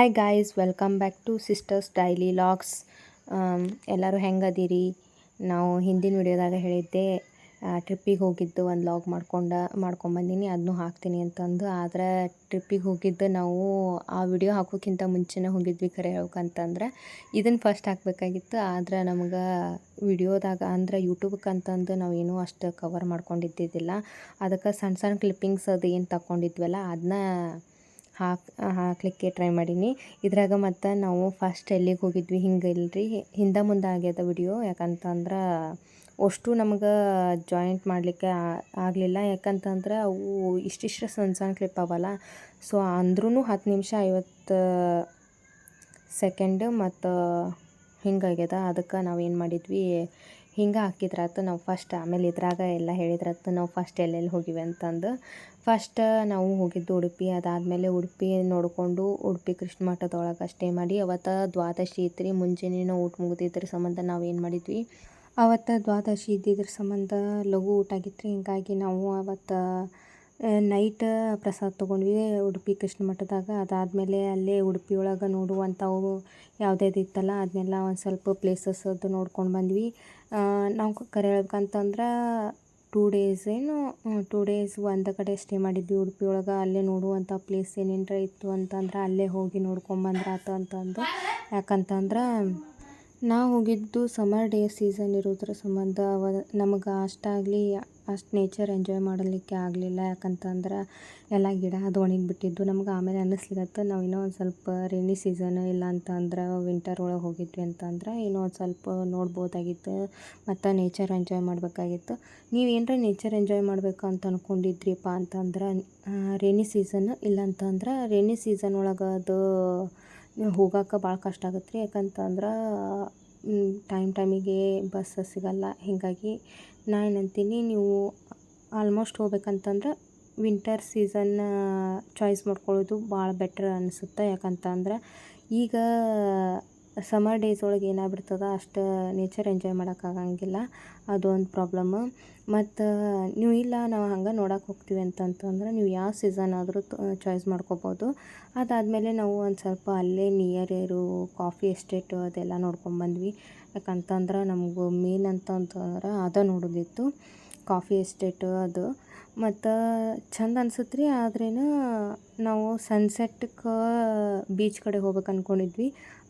Hi guys, welcome back to sisters daily logs. ಎಲ್ಲರೂ ಹೆಂಗದಿರಿ? ನಾವು ಹಿಂದಿನ ವಿಡಿಯೋದಾಗ ಹೇಳಿದ್ದೆ ಟ್ರಿಪ್ಪಿಗೆ ಹೋಗಿದ್ದು ಒಂದು ಲಾಗ್ ಮಾಡ್ಕೊಂಬಂದಿನಿ, ಅದನ್ನೂ ಹಾಕ್ತೀನಿ ಅಂತಂದು. ಆದರೆ ಟ್ರಿಪ್ಪಿಗೆ ಹೋಗಿದ್ದು ನಾವು ಆ ವಿಡಿಯೋ ಹಾಕೋಕ್ಕಿಂತ ಮುಂಚೆನೇ ಹೋಗಿದ್ವಿ. ಖರೆ ಹೇಳ್ಬೇಕಂತಂದ್ರೆ ಇದನ್ನು ಫಸ್ಟ್ ಹಾಕಬೇಕಾಗಿತ್ತು. ಆದರೆ ನಮ್ಗೆ ವಿಡಿಯೋದಾಗ ಅಂದ್ರೆ ಯೂಟ್ಯೂಬ್ಗೆ ಅಂತಂದು ನಾವೇನೂ ಅಷ್ಟು ಕವರ್ ಮಾಡ್ಕೊಂಡಿದ್ದಿದ್ದಿಲ್ಲ. ಅದಕ್ಕೆ ಸಣ್ಣ ಸಣ್ಣ ಕ್ಲಿಪ್ಪಿಂಗ್ಸ್ ಅದು ಏನು ತಗೊಂಡಿದ್ವಲ್ಲ ಅದನ್ನ ಹಾಕ್ಲಿಕ್ಕೆ ಟ್ರೈ ಮಾಡೀನಿ ಇದ್ರಾಗ. ಮತ್ತು ನಾವು ಫಸ್ಟ್ ಎಲ್ಲಿಗೆ ಹೋಗಿದ್ವಿ ಹಿಂಗೆ ಇಲ್ರಿ, ಹಿಂದೆ ಮುಂದೆ ಆಗ್ಯದ ವಿಡಿಯೋ. ಯಾಕಂತಂದ್ರೆ ಅಷ್ಟು ನಮ್ಗೆ ಜಾಯಿಂಟ್ ಮಾಡಲಿಕ್ಕೆ ಆಗಲಿಲ್ಲ. ಯಾಕಂತಂದ್ರೆ ಅವು ಇಷ್ಟಿಷ್ಟು ಸಣ್ಣ ಸಣ್ಣ ಕ್ಲಿಪ್ ಅವಲ್ಲ. ಸೊ ಅಂದ್ರೂ 10 ನಿಮಿಷ 50 ಸೆಕೆಂಡ್ ಮತ್ತು ಹಿಂಗಾಗ್ಯದ. ಅದಕ್ಕೆ ನಾವೇನು ಮಾಡಿದ್ವಿ, ಹಿಂಗೆ ಹಾಕಿದ್ರಾತು ನಾವು ಫಸ್ಟ್. ಆಮೇಲೆ ಇದ್ರಾಗ ಎಲ್ಲ ಹೇಳಿದ್ರಾತು ನಾವು ಫಸ್ಟ್ ಎಲ್ಲೆಲ್ಲಿ ಹೋಗಿವಿ ಅಂತಂದು. ಫಸ್ಟ್ ನಾವು ಹೋಗಿದ್ದು ಉಡುಪಿ. ಅದಾದಮೇಲೆ ಉಡುಪಿ ನೋಡಿಕೊಂಡು ಉಡುಪಿ ಕೃಷ್ಣ ಮಠದೊಳಗೆ ಸ್ಟೇ ಮಾಡಿ, ಅವತ್ತು ದ್ವಾದಶಿ ಇತ್ತು. ಮುಂಜಾನೆ ಊಟ ಮುಗಿದಿದ್ರ ಸಂಬಂಧ ನಾವೇನು ಮಾಡಿದ್ವಿ, ಅವತ್ತು ದ್ವಾದಶಿ ಇದ್ದಿದ್ರ ಸಂಬಂಧ ಲಘು ಊಟ ಆಗಿತ್ತು. ಹಿಂಗಾಗಿ ನಾವು ಅವತ್ತು ನೈಟ್ ಪ್ರಸಾದ ತೊಗೊಂಡ್ವಿ ಉಡುಪಿ ಕೃಷ್ಣ ಮಠದಾಗ. ಅದಾದಮೇಲೆ ಅಲ್ಲೇ ಉಡುಪಿ ಒಳಗೆ ನೋಡುವಂಥವು ಯಾವುದ್ಯಾವ್ದು ಇತ್ತಲ್ಲ ಅದನ್ನೆಲ್ಲ ಒಂದು ಸ್ವಲ್ಪ ಪ್ಲೇಸಸ್ ಅದು ನೋಡ್ಕೊಂಡು ಬಂದ್ವಿ. ನಾವು ಕರೆ ಹೇಳ್ಬೇಕಂತಂದ್ರೆ 2 ಡೇಸ್ ಒಂದು ಕಡೆ ಸ್ಟೇ ಮಾಡಿದ್ವಿ ಉಡುಪಿ ಒಳಗೆ. ಅಲ್ಲೇ ನೋಡುವಂಥ ಪ್ಲೇಸ್ ಏನೇನರ ಇತ್ತು ಅಂತಂದ್ರೆ ಅಲ್ಲೇ ಹೋಗಿ ನೋಡ್ಕೊಂಬಂದ್ರಾತು ಅಂತಂದು. ಯಾಕಂತಂದ್ರೆ ನಾವು ಹೋಗಿದ್ದು ಸಮ್ಮರ್ ಡೇ ಸೀಸನ್ ಇರೋದ್ರ ಸಂಬಂಧ ನಮಗೆ ಅಷ್ಟು ನೇಚರ್ ಎಂಜಾಯ್ ಮಾಡಲಿಕ್ಕೆ ಆಗಲಿಲ್ಲ. ಯಾಕಂತಂದ್ರೆ ಎಲ್ಲ ಗಿಡ ಅದು ಒಣಗಿಬಿಟ್ಟಿದ್ದು. ನಮ್ಗೆ ಆಮೇಲೆ ಅನ್ನಿಸ್ಲಿಕ್ಕೆ ನಾವು ಇನ್ನೂ ಒಂದು ಸ್ವಲ್ಪ ರೈನಿ ಸೀಸನ್ ಇಲ್ಲ ಅಂತಂದ್ರೆ ವಿಂಟರ್ ಒಳಗೆ ಹೋಗಿದ್ವಿ ಅಂತಂದ್ರೆ ಇನ್ನೂ ಒಂದು ಸ್ವಲ್ಪ ನೋಡ್ಬೋದಾಗಿತ್ತು ಮತ್ತು ನೇಚರ್ ಎಂಜಾಯ್ ಮಾಡಬೇಕಾಗಿತ್ತು. ನೀವು ಏನರ ನೇಚರ್ ಎಂಜಾಯ್ ಮಾಡಬೇಕು ಅಂತ ಅಂದ್ಕೊಂಡಿದ್ರಿಪ್ಪ ಅಂತಂದ್ರೆ ರೈನಿ ಸೀಸನ್ ಇಲ್ಲಂತಂದ್ರೆ ರೈನಿ ಸೀಸನ್ ಒಳಗೆ ಅದು ಹೋಗೋಕೆ ಭಾಳ ಕಷ್ಟ ಆಗುತ್ತೆ ರೀ. ಯಾಕಂತಂದ್ರೆ ಟೈಮಿಗೆ ಬಸ್ ಸಿಗಲ್ಲ. ಹೀಗಾಗಿ ನಾ ಏನಂತೀನಿ, ನೀವು ಆಲ್ಮೋಸ್ಟ್ ಹೋಗ್ಬೇಕಂತಂದ್ರೆ ವಿಂಟರ್ ಸೀಸನ್ ಚಾಯ್ಸ್ ಮಾಡ್ಕೊಳ್ಳೋದು ಭಾಳ ಬೆಟ್ರ್ ಅನಿಸುತ್ತೆ. ಯಾಕಂತಂದ್ರೆ ಈಗ ಸಮ್ಮರ್ ಡೇಸ್ ಒಳಗೆ ಏನಾಗ್ಬಿಡ್ತದೆ, ಅಷ್ಟು ನೇಚರ್ ಎಂಜಾಯ್ ಮಾಡೋಕ್ಕಾಗಂಗಿಲ್ಲ. ಅದೊಂದು ಪ್ರಾಬ್ಲಮ್ಮು. ಮತ್ತು ನೀವು ಇಲ್ಲ ನಾವು ಹಂಗೆ ನೋಡೋಕೆ ಹೋಗ್ತೀವಿ ಅಂತಂತಂದ್ರೆ ನೀವು ಯಾವ ಸೀಸನ್ ಆದರೂ ಚಾಯ್ಸ್ ಮಾಡ್ಕೋಬೋದು. ಅದಾದಮೇಲೆ ನಾವು ಒಂದು ಸ್ವಲ್ಪ ಅಲ್ಲೇ ನಿಯರ್ ಇರೋ ಕಾಫಿ ಎಸ್ಟೇಟು ಅದೆಲ್ಲ ನೋಡ್ಕೊಂಬಂದ್ವಿ. ಯಾಕಂತಂದ್ರೆ ನಮಗೂ ಮೇನ್ ಅಂತಂತಂದ್ರೆ ಅದು ನೋಡೋದಿತ್ತು, ಕಾಫಿ ಎಸ್ಟೇಟು ಅದು. ಮತ್ತು ಚಂದ ಅನ್ಸುತ್ತೆ ರೀ. ಆದ್ರೇನು ನಾವು ಸನ್ಸೆಟ್ಗೆ ಬೀಚ್ ಕಡೆ ಹೋಗ್ಬೇಕು ಅಂದ್ಕೊಂಡಿದ್ವಿ.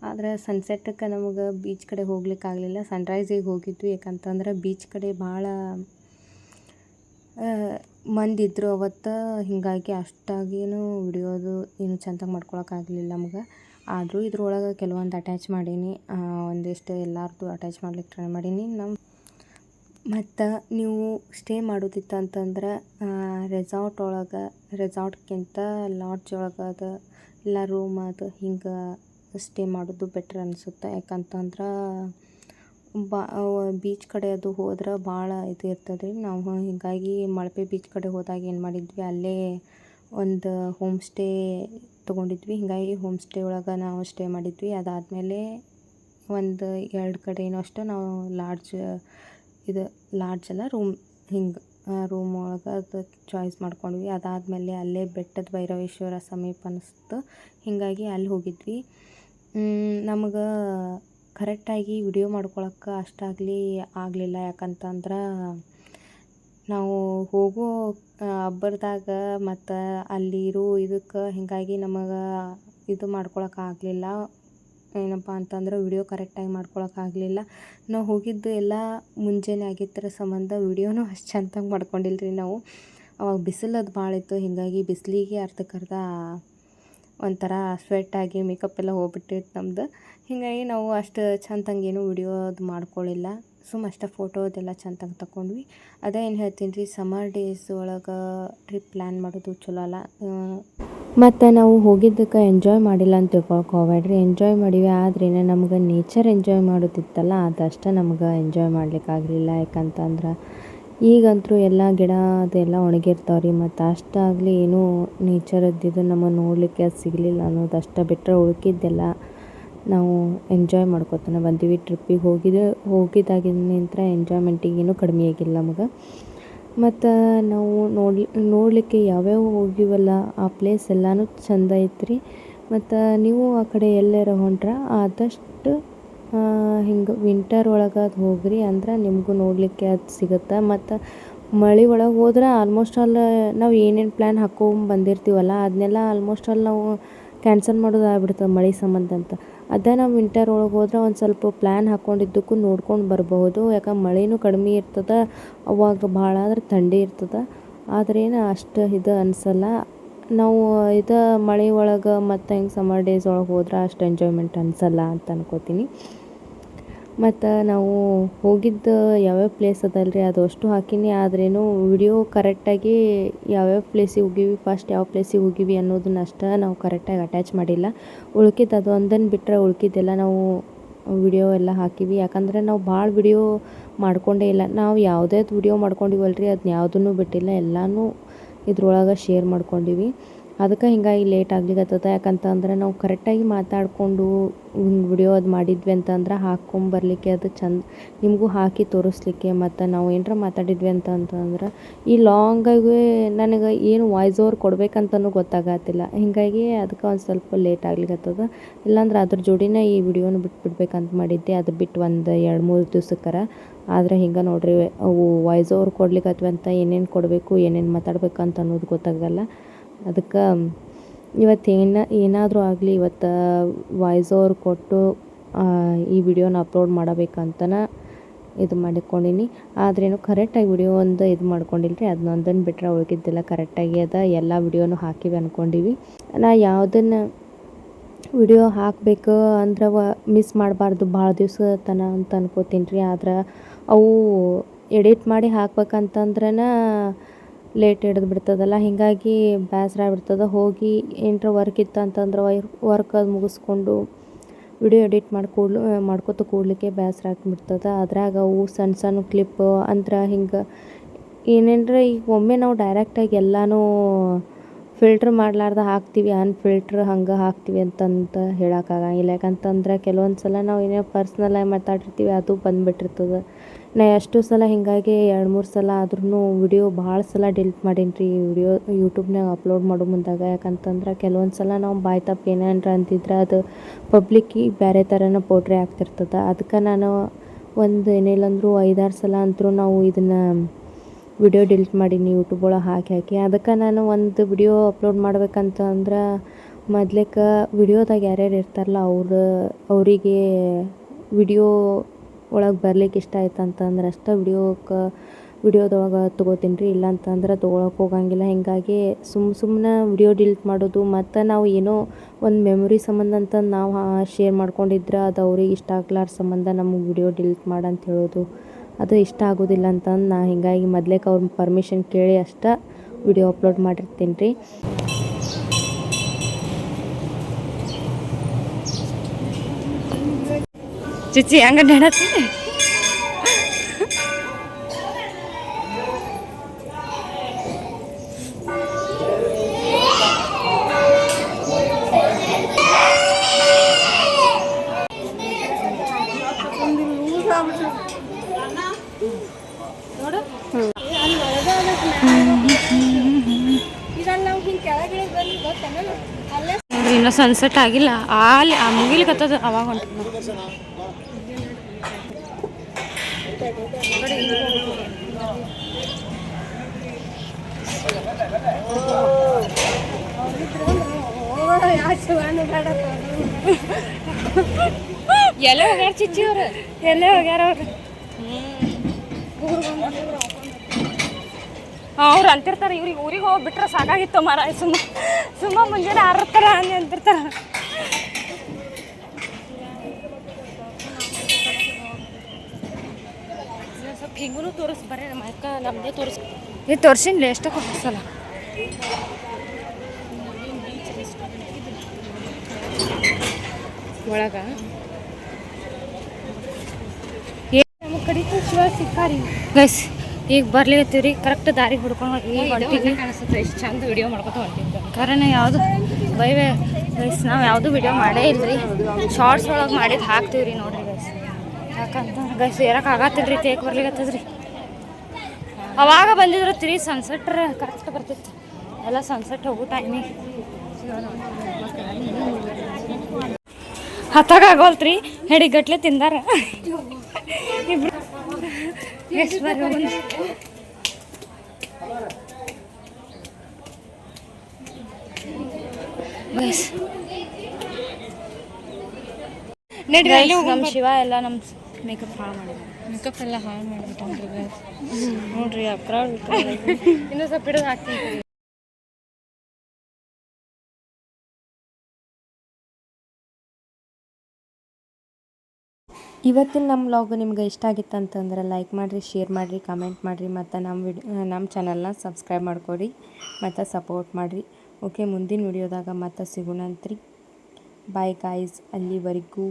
ಆದರೆ ಸನ್ಸೆಟ್ಟಕ್ಕೆ ನಮಗೆ ಬೀಚ್ ಕಡೆ ಹೋಗ್ಲಿಕ್ಕಾಗಲಿಲ್ಲ. ಸನ್ರೈಸಿಗೆ ಹೋಗಿದ್ವಿ. ಯಾಕಂತಂದ್ರೆ ಬೀಚ್ ಕಡೆ ಭಾಳ ಮಂದಿದ್ರು ಅವತ್ತು. ಹೀಗಾಗಿ ಅಷ್ಟಾಗೇನು ವಿಡಿಯೋದು ಏನು ಚೆಂದಾಗಿ ಮಾಡ್ಕೊಳಕ್ಕಾಗಲಿಲ್ಲ ನಮ್ಗೆ. ಆದರೂ ಇದ್ರೊಳಗೆ ಕೆಲವೊಂದು ಅಟ್ಯಾಚ್ ಮಾಡೀನಿ, ಒಂದಿಷ್ಟು ಎಲ್ಲರದ್ದು ಅಟ್ಯಾಚ್ ಮಾಡ್ಲಿಕ್ಕೆ ಟ್ರೈ ಮಾಡೀನಿ. ಮತ್ತು ನೀವು ಸ್ಟೇ ಮಾಡೋದಿತ್ತು ಅಂತಂದ್ರೆ ರೆಸಾರ್ಟ್ಗಿಂತ ಲಾಡ್ಜ್ ಒಳಗೆ ಅದು ಇಲ್ಲ ರೂಮ್ ಅದು ಹಿಂಗೆ ಸ್ಟೇ ಮಾಡೋದು ಬೆಟ್ರ್ ಅನಿಸುತ್ತೆ. ಯಾಕಂತಂದ್ರೆ ಬೀಚ್ ಕಡೆ ಅದು ಹೋದ್ರೆ ಭಾಳ ಇದು ಇರ್ತದೆ ರೀ. ನಾವು ಹೀಗಾಗಿ ಮಲ್ಪೆ ಬೀಚ್ ಕಡೆ ಹೋದಾಗ ಏನು ಮಾಡಿದ್ವಿ, ಅಲ್ಲೇ ಒಂದು ಹೋಮ್ ಸ್ಟೇ ತೊಗೊಂಡಿದ್ವಿ. ಹೀಗಾಗಿ ಹೋಮ್ ಸ್ಟೇ ಒಳಗೆ ನಾವು ಸ್ಟೇ ಮಾಡಿದ್ವಿ. ಅದಾದಮೇಲೆ ಒಂದು 2 ಕಡೆನೂ ಅಷ್ಟೇ ನಾವು ಲಾಡ್ಜ್ ಅಲ್ಲ ರೂಮ್, ಹಿಂಗೆ ರೂಮ್ ಒಳಗೆ ಅದು ಚಾಯ್ಸ್ ಮಾಡ್ಕೊಂಡ್ವಿ. ಅದಾದಮೇಲೆ ಅಲ್ಲೇ ಬೆಟ್ಟದ ಭೈರವೇಶ್ವರ ಸಮೀಪ ಅನಿಸ್ತು. ಹೀಗಾಗಿ ಅಲ್ಲಿ ಹೋಗಿದ್ವಿ. ನಮಗೆ ಕರೆಕ್ಟಾಗಿ ವಿಡಿಯೋ ಮಾಡ್ಕೊಳಕ್ಕೆ ಅಷ್ಟಾಗಲಿ ಆಗಲಿಲ್ಲ. ಯಾಕಂತಂದ್ರೆ ನಾವು ಹೋಗೋ ಹಬ್ಬದಾಗ ಮತ್ತು ಅಲ್ಲಿರೋ ಇದಕ್ಕೆ ಹೀಗಾಗಿ ನಮಗೆ ಇದು ಮಾಡ್ಕೊಳಕ್ಕಾಗಲಿಲ್ಲ. ಏನಪ್ಪ ಅಂತಂದ್ರೆ ವಿಡಿಯೋ ಕರೆಕ್ಟಾಗಿ ಮಾಡ್ಕೊಳಕ್ಕಾಗಲಿಲ್ಲ. ನಾವು ಹೋಗಿದ್ದು ಎಲ್ಲ ಮುಂಜಾನೆ ಆಗಿದ್ದರ ಸಂಬಂಧ ವಿಡಿಯೋನೂ ಅಷ್ಟು ಚೆಂದಾಗಿ ಮಾಡ್ಕೊಂಡಿಲ್ಲ ರೀ ನಾವು. ಅವಾಗ ಬಿಸಿಲದು ಭಾಳ ಇತ್ತು. ಹೀಗಾಗಿ ಬಿಸಿಲಿಗೆ ಅರ್ಧಕ್ಕರ್ಧ ಒಂಥರ ಸ್ವೆಟ್ಟಾಗಿ ಮೇಕಪ್ ಎಲ್ಲ ಹೋಗ್ಬಿಟ್ಟಿತ್ತು ನಮ್ದು. ಹೀಗಾಗಿ ನಾವು ಅಷ್ಟು ಚೆಂದಂಗೇನು ವಿಡಿಯೋ ಅದು ಮಾಡ್ಕೊಳ್ಳಿಲ್ಲ. ಅಷ್ಟೇ ಫೋಟೋ ಅದೆಲ್ಲ ಚೆಂದಾಗಿ ತಗೊಂಡ್ವಿ. ಅದೇ ಏನು ಹೇಳ್ತೀನಿ ರೀ, ಸಮ್ಮರ್ ಡೇಸ್ ಒಳಗೆ ಟ್ರಿಪ್ ಪ್ಲ್ಯಾನ್ ಮಾಡೋದು ಚಲೋ ಅಲ್ಲ. ಮತ್ತು ನಾವು ಹೋಗಿದ್ದಕ್ಕೆ ಎಂಜಾಯ್ ಮಾಡಿಲ್ಲ ಅಂತ ತಿಳ್ಕೊಳಕ್ಕೆ ಹೋಗ್ಬೇಡ್ರಿ. ಎಂಜಾಯ್ ಮಾಡೀವಿ. ಆದ್ರೇನು ನಮ್ಗೆ ನೇಚರ್ ಎಂಜಾಯ್ ಮಾಡೋದಿತ್ತಲ್ಲ, ಅದಷ್ಟೇ ನಮ್ಗೆ ಎಂಜಾಯ್ ಮಾಡ್ಲಿಕ್ಕಾಗಲಿಲ್ಲ. ಯಾಕಂತಂದ್ರೆ ಈಗಂತೂ ಎಲ್ಲ ಗಿಡ ಅದೆಲ್ಲ ಒಣಗಿರ್ತಾವೆ ರೀ. ಮತ್ತು ಅಷ್ಟಾಗಲಿ ಏನೂ ನೇಚರದ್ದು ನಮಗೆ ನೋಡಲಿಕ್ಕೆ ಅದು ಸಿಗಲಿಲ್ಲ ಅನ್ನೋದಷ್ಟೇ ಬಿಟ್ಟರೆ ಉಳ್ಕಿದ್ದೆಲ್ಲ ನಾವು ಎಂಜಾಯ್ ಮಾಡ್ಕೊತಾನೆ ಬಂದೀವಿ. ಟ್ರಿಪ್ಪಿಗೆ ಹೋಗಿದ್ದಾಗಿನಿಂದ ಎಂಜಾಯ್ಮೆಂಟಿಗೇನು ಕಡಿಮೆ ಆಗಿಲ್ಲ ನಮ್ಗೆ. ಮತ್ತು ನಾವು ನೋಡಲಿಕ್ಕೆ ಯಾವ್ಯಾವ ಹೋಗಿವಲ್ಲ ಆ ಪ್ಲೇಸ್ ಎಲ್ಲನೂ ಚೆಂದ ಐತ್ರಿ. ಮತ್ತು ನೀವು ಆ ಕಡೆ ಎಲ್ಲಾರ ಹೊಂಟ್ರೆ ಆದಷ್ಟು ಹಿಂಗೆ ವಿಂಟರ್ ಒಳಗೆ ಅದು ಹೋಗ್ರಿ, ಅಂದ್ರೆ ನಿಮಗೂ ನೋಡಲಿಕ್ಕೆ ಅದು ಸಿಗುತ್ತೆ. ಮತ್ತು ಮಳೆ ಒಳಗೆ ಹೋದ್ರೆ ಆಲ್ಮೋಸ್ಟ್ ಆಲ್ ನಾವು ಏನೇನು ಪ್ಲ್ಯಾನ್ ಹಾಕ್ಕೊಂಡು ಬಂದಿರ್ತೀವಲ್ಲ ಅದನ್ನೆಲ್ಲ ಆಲ್ಮೋಸ್ಟ್ ಆಲ್ ನಾವು ಕ್ಯಾನ್ಸಲ್ ಮಾಡೋದು ಆಗ್ಬಿಡ್ತದೆ ಮಳೆ ಸಂಬಂಧ ಅಂತ. ಅದೇ ನಾವು ವಿಂಟರ್ ಒಳಗೆ ಹೋದ್ರೆ ಒಂದು ಸ್ವಲ್ಪ ಪ್ಲ್ಯಾನ್ ಹಾಕ್ಕೊಂಡಿದ್ದಕ್ಕೂ ನೋಡ್ಕೊಂಡು ಬರ್ಬೋದು. ಯಾಕಂದ್ರೆ ಮಳೆನೂ ಕಡಿಮೆ ಇರ್ತದೆ, ಅವಾಗ ಭಾಳ ಆದ್ರೆ ಥಂಡಿ ಇರ್ತದೆ. ಆದ್ರೇನು ಅಷ್ಟು ಇದು ಅನಿಸಲ್ಲ. ನಾವು ಇದು ಮಳೆ ಒಳಗೆ ಮತ್ತು ಹಿಂಗೆ ಸಮ್ಮರ್ ಡೇಸ್ ಒಳಗೆ ಹೋದ್ರೆ ಅಷ್ಟು ಎಂಜಾಯ್ಮೆಂಟ್ ಅನಿಸಲ್ಲ ಅಂತ ಅನ್ಕೋತೀನಿ. ಮತ್ತು ನಾವು ಹೋಗಿದ್ದು ಯಾವ್ಯಾವ ಪ್ಲೇಸ್ ಅದಲ್ರಿ ಅದು ಅಷ್ಟು ಹಾಕೀನಿ. ಆದ್ರೇನು ವಿಡಿಯೋ ಕರೆಕ್ಟಾಗಿ ಯಾವ್ಯಾವ ಪ್ಲೇಸಿಗೆ ಹೋಗೀವಿ, ಫಸ್ಟ್ ಯಾವ ಪ್ಲೇಸಿಗೆ ಹೋಗೀವಿ ಅನ್ನೋದನ್ನ ಅಷ್ಟೇ ನಾವು ಕರೆಕ್ಟಾಗಿ ಅಟ್ಯಾಚ್ ಮಾಡಿಲ್ಲ. ಉಳ್ಕಿದ್ದು ಅದು ಒಂದನ್ನು ಬಿಟ್ಟರೆ ಉಳ್ಕಿದ್ದೆಲ್ಲ ನಾವು ವಿಡಿಯೋ ಎಲ್ಲ ಹಾಕೀವಿ. ಯಾಕಂದರೆ ನಾವು ಭಾಳ ವಿಡಿಯೋ ಮಾಡ್ಕೊಂಡೇ ಇಲ್ಲ. ನಾವು ಯಾವುದೇ ವಿಡಿಯೋ ಮಾಡ್ಕೊಂಡಿವಲ್ರಿ ಅದನ್ನ ಯಾವುದನ್ನು ಬಿಟ್ಟಿಲ್ಲ, ಎಲ್ಲನೂ ಇದ್ರೊಳಗೆ ಶೇರ್ ಮಾಡ್ಕೊಂಡೀವಿ. ಅದಕ್ಕೆ ಹಿಂಗಾಗಿ ಲೇಟ್ ಆಗ್ಲಿಕ್ಕತ್ತದ. ಯಾಕಂತಂದ್ರೆ ನಾವು ಕರೆಕ್ಟಾಗಿ ಮಾತಾಡಿಕೊಂಡು ವಿಡಿಯೋ ಅದು ಮಾಡಿದ್ವಿ ಅಂತಂದ್ರೆ ಹಾಕ್ಕೊಂಬರ್ಲಿಕ್ಕೆ ಅದು ಚಂದ, ನಿಮಗೂ ಹಾಕಿ ತೋರಿಸ್ಲಿಕ್ಕೆ. ಮತ್ತು ನಾವು ಏನರ ಮಾತಾಡಿದ್ವಿ ಅಂತಂದ್ರೆ ಈ ಲಾಂಗಾಗಿ ನನಗೆ ಏನು ವಾಯ್ಸ್ ಓವರ್ ಕೊಡ್ಬೇಕಂತನೂ ಗೊತ್ತಾಗತ್ತಿಲ್ಲ. ಹೀಗಾಗಿ ಅದಕ್ಕೆ ಒಂದು ಸ್ವಲ್ಪ ಲೇಟ್ ಆಗ್ಲಿಕ್ಕತ್ತದ. ಇಲ್ಲಾಂದ್ರೆ ಅದ್ರ ಜೋಡಿನೇ ಈ ವಿಡಿಯೋನ ಬಿಟ್ಬಿಡ್ಬೇಕಂತ ಮಾಡಿದ್ದೆ. ಅದು ಬಿಟ್ಟು ಒಂದು 2-3 ದಿವ್ಸಕ್ಕರ. ಆದರೆ ಹಿಂಗೆ ನೋಡ್ರಿ, ಅವು ವಾಯ್ಸ್ ಓವರ್ ಕೊಡ್ಲಿಕ್ಕತ್ವಿ ಅಂತ ಏನೇನು ಕೊಡಬೇಕು, ಏನೇನು ಮಾತಾಡ್ಬೇಕು ಅಂತ ಅನ್ನೋದು ಗೊತ್ತಾಗಲ್ಲ. ಅದಕ್ಕೆ ಇವತ್ತು ಏನಾದರೂ ಆಗಲಿ ಇವತ್ತು ವಾಯ್ಸ್ ಓವರ್ ಕೊಟ್ಟು ಈ ವಿಡಿಯೋನ ಅಪ್ಲೋಡ್ ಮಾಡಬೇಕಂತನೇ ಇದು ಮಾಡಿಕೊಂಡೀನಿ. ಆದ್ರೇನು ಕರೆಕ್ಟಾಗಿ ವಿಡಿಯೋ ಒಂದು ಇದು ಮಾಡ್ಕೊಂಡಿಲ್ರಿ. ಅದನ್ನೊಂದನ್ನು ಬಿಟ್ಟರೆ ಉಳ್ಕಿದ್ದೆಲ್ಲ ಕರೆಕ್ಟಾಗಿ ಅದ. ಎಲ್ಲ ವಿಡಿಯೋನು ಹಾಕಿವಿ ಅಂದ್ಕೊಂಡೀವಿ. ನಾ ಯಾವುದನ್ನು ವಿಡಿಯೋ ಹಾಕಬೇಕು ಅಂದ್ರೆ ಮಿಸ್ ಮಾಡಬಾರ್ದು ಭಾಳ ದಿವಸ ತನಕ ಅಂತ ಅನ್ಕೋತೀನಿ ರೀ. ಆದ್ರೆ ಅವು ಎಡಿಟ್ ಮಾಡಿ ಹಾಕ್ಬೇಕಂತಂದ್ರೆ ಲೇಟ್ ಹಿಡಿದು ಬಿಡ್ತದಲ್ಲ, ಹೀಗಾಗಿ ಬೇಸರ ಆಗ್ಬಿಡ್ತದೆ. ಹೋಗಿ ಏನರ ವರ್ಕ್ ಇತ್ತು ಅಂತಂದ್ರೆ ವರ್ಕ್ ಅದು ಮುಗಿಸ್ಕೊಂಡು ವಿಡಿಯೋ ಎಡಿಟ್ ಮಾಡ್ಕೋತ ಕೂಡಲಿಕ್ಕೆ ಬೇಸರ ಆಗಿಬಿಡ್ತದೆ. ಅದ್ರಾಗ ಅವು ಸಣ್ಣ ಸಣ್ಣ ಕ್ಲಿಪ್ ಅಂದ್ರೆ ಹಿಂಗೆ ಏನೇನರ ಈಗ ಒಮ್ಮೆ ನಾವು ಡೈರೆಕ್ಟಾಗಿ ಎಲ್ಲನೂ ಫಿಲ್ಟ್ರ್ ಮಾಡಲಾರ್ದ ಹಾಕ್ತೀವಿ, ಅನ್ಫಿಲ್ಟ್ರ್ ಹಂಗೆ ಹಾಕ್ತೀವಿ ಅಂತಂತ ಹೇಳೋಕ್ಕಾಗಂಗಿಲ್ಲ. ಯಾಕಂತಂದ್ರೆ ಕೆಲವೊಂದು ಸಲ ನಾವು ಏನೇ ಪರ್ಸ್ನಲಾಗಿ ಮಾತಾಡಿರ್ತೀವಿ ಅದು ಬಂದುಬಿಟ್ಟಿರ್ತದೆ. ನಾ ಎಷ್ಟು ಸಲ ಹೀಗಾಗಿ 2-3 ಸಲ ಆದ್ರೂ ವಿಡಿಯೋ ಭಾಳ ಸಲ ಡಿಲೀಟ್ ಮಾಡೀನಿ ರೀ ವಿಡಿಯೋ ಯೂಟ್ಯೂಬ್ನಾಗ ಅಪ್ಲೋಡ್ ಮಾಡೋ ಮುಂದಾಗ. ಯಾಕಂತಂದ್ರೆ ಕೆಲವೊಂದು ಸಲ ನಾವು ಬಾಯ್ ತಪ್ಪು ಏನೇನ್ರ ಅಂತಿದ್ರೆ ಅದು ಪಬ್ಲಿಕ್ಕಿಗೆ ಬೇರೆ ಥರನೇ ಪೋಟ್ರಿ ಆಗ್ತಿರ್ತದೆ. ಅದಕ್ಕೆ ನಾನು ಒಂದು ಏನಿಲ್ಲಂದ್ರೂ 5-6 ಸಲ ಅಂತೂ ನಾವು ಇದನ್ನು ವಿಡಿಯೋ ಡಿಲೀಟ್ ಮಾಡೀನಿ ಯೂಟ್ಯೂಬ್ ಒಳಗೆ ಹಾಕಿ. ಅದಕ್ಕೆ ನಾನು ಒಂದು ವಿಡಿಯೋ ಅಪ್ಲೋಡ್ ಮಾಡ್ಬೇಕಂತಂದ್ರೆ ಮೊದ್ಲೇಕ ವಿಡಿಯೋದಾಗ ಯಾರ್ಯಾರು ಇರ್ತಾರಲ್ಲ ಅವರಿಗೆ ವಿಡಿಯೋ ಒಳಗೆ ಬರ್ಲಿಕ್ಕೆ ಇಷ್ಟ ಆಯ್ತು ಅಂತಂದ್ರೆ ಅಷ್ಟೇ ವಿಡಿಯೋದೊಳಗೆ ತೊಗೋತೀನಿ ರೀ. ಇಲ್ಲ ಅಂತಂದ್ರೆ ತೊಗೊಳಕ್ಕೆ ಹೋಗಂಗಿಲ್ಲ. ಹೀಗಾಗಿ ಸುಮ್ಮನೆ ವಿಡಿಯೋ ಡಿಲೀಟ್ ಮಾಡೋದು, ಮತ್ತು ನಾವು ಏನೋ ಒಂದು ಮೆಮೊರಿ ಸಂಬಂಧ ಅಂತಂದು ನಾವು ಶೇರ್ ಮಾಡ್ಕೊಂಡಿದ್ರೆ ಅದು ಅವ್ರಿಗೆ ಇಷ್ಟ ಆಗ್ಲಾರ ಸಂಬಂಧ ನಮಗೆ ವಿಡಿಯೋ ಡಿಲೀಟ್ ಮಾಡಂತ ಹೇಳೋದು ಅದು ಇಷ್ಟ ಆಗೋದಿಲ್ಲ ಅಂತಂದು ನಾ ಹೀಗಾಗಿ ಮೊದ್ಲೇಕ ಅವ್ರ ಪರ್ಮಿಷನ್ ಕೇಳಿ ಅಷ್ಟೇ ವಿಡಿಯೋ ಅಪ್ಲೋಡ್ ಮಾಡಿರ್ತೀನಿ ರೀ. ಚಿಚ್ಚಿ ಹಂಗೆ ನಡತ್ತೀನಿ. ಇನ್ನು ಸನ್ಸೆಟ್ ಆಗಿಲ್ಲ, ಅಲ್ಲಿ ಮುಗಿಲಿಕತ್ತದ ಅವಾಗ ಹೊಂಟ. ಎಲ್ಲ ಹೋಗ್ಯಾರ ಚಿಚ್ಚಿ ಅವ್ರು, ಎಲ್ಲೇ ಹೋಗ್ಯಾರ ಅವ್ರು. ಅವ್ರು ಅಂತಿರ್ತಾರೆ ಇವ್ರಿಗೆ ಊರಿಗೆ ಹೋಗ್ಬಿಟ್ರೆ ಸಾಕಾಗಿತ್ತು ಮರ, ಸುಮ್ಮ ಮುಂಜಾನೆ ಆರ್ತಾರ ಹಂಗೆ ಅಂತಿರ್ತಾರೆ. ಸ್ವಲ್ಪ ಹಿಂಗೂ ತೋರಿಸ್ ಬರ್ರಿ, ನಮ್ಮ ಅಕ್ಕ ನಮ್ಮದೇ ತೋರಿಸ್. ಇದು ತೋರಿಸಿನ್ಲಿ ಎಷ್ಟಕ್ಕೆ ಹೊಸಲ್ಲ ಒಳಗ ನಮಗೆ ಕಡಿತ ಶಿವ ಸಿಕ್ಕಾರಿ ಗೈಸ್. ಈಗ ಬರ್ಲಿಕತ್ತೀವಿ ರೀ, ಕರೆಕ್ಟ್ ದಾರಿಗೆ ಹುಡ್ಕೊಂಡು ಹೊಂಟಿವಿ. ಕಾಣಿಸುತ್ತೆ ಎಷ್ಟು ಚಂದ ವಿಡಿಯೋ ಮಾಡ್ಕೊತ ಹೊಂಟಿದ್ದು. ಕಾರಣ ಯಾವುದು ಬೈವೆ ಗೈಸ್, ನಾವು ಯಾವುದು ವಿಡಿಯೋ ಮಾಡೇ ಇಲ್ರಿ. ಶಾರ್ಟ್ಸ್ ಒಳಗೆ ಮಾಡಿದ್ದು ಹಾಕ್ತೀವಿ ರೀ ನೋಡಿರಿ ಗೈಸ್. ಯಾಕಂತ ಗೈಸ್ ಏರಕ್ಕೆ ಆಗತ್ತಿಲ್ಲ ರೀ, ತೇಕ್ ಬರ್ಲಿಕತ್ತದ್ರಿ. ಅವಾಗ ಬಂದಿದ್ರು ತಿರಿ ಸನ್ಸೆಟ್ ಕರೆಕ್ಟ್ ಬರ್ತಿತ್ತು. ಎಲ್ಲ ಸನ್ಸೆಟ್ ಹೋಗೋ ಟೈಮಿಗೆ ಹತ್ತಾಗೋಲ್ತ್ರಿ ಹೆಡಿಗಟ್ಲೆ ತಿಂದಾರ ಇಬ್ರು ಎಷ್ಟು ಬರ್ರಿ ನಮ್ಮ ಶಿವ ಎಲ್ಲ ನಮ್ಮ ಮೇಕಪ್ ಹಾಳು ಮಾಡಿದ್ದಾರೆ. ಮೇಕಪ್ ಎಲ್ಲ ಹಾಳು ಮಾಡಿಬಿಟ್ಟನ್ರಿ ನೋಡ್ರಿ ಅಪ್ರಾಡ್ ಇನ್ನೂ ಸ್ವಲ್ಪ ಹಿಡಿದು ಹಾಕ್ತೀನಿ. ಇವತ್ತಿನ ನಮ್ಮ ವ್ಲಾಗ್ ನಿಮ್ಗೆ ಇಷ್ಟ ಆಗಿತ್ತು ಅಂತಂದ್ರೆ ಲೈಕ್ ಮಾಡಿರಿ, ಶೇರ್ ಮಾಡಿರಿ, ಕಮೆಂಟ್ ಮಾಡಿರಿ ಮತ್ತು ನಮ್ಮ ಚಾನಲ್ನ ಸಬ್ಸ್ಕ್ರೈಬ್ ಮಾಡ್ಕೊರಿ ಮತ್ತು ಸಪೋರ್ಟ್ ಮಾಡಿರಿ. ಓಕೆ, ಮುಂದಿನ ವಿಡಿಯೋದಾಗ ಮತ್ತೆ ಸಿಗೋಣಂತ್ರಿ. ಬಾಯ್ ಗಾಯ್ಸ್, ಅಲ್ಲಿವರೆಗೂ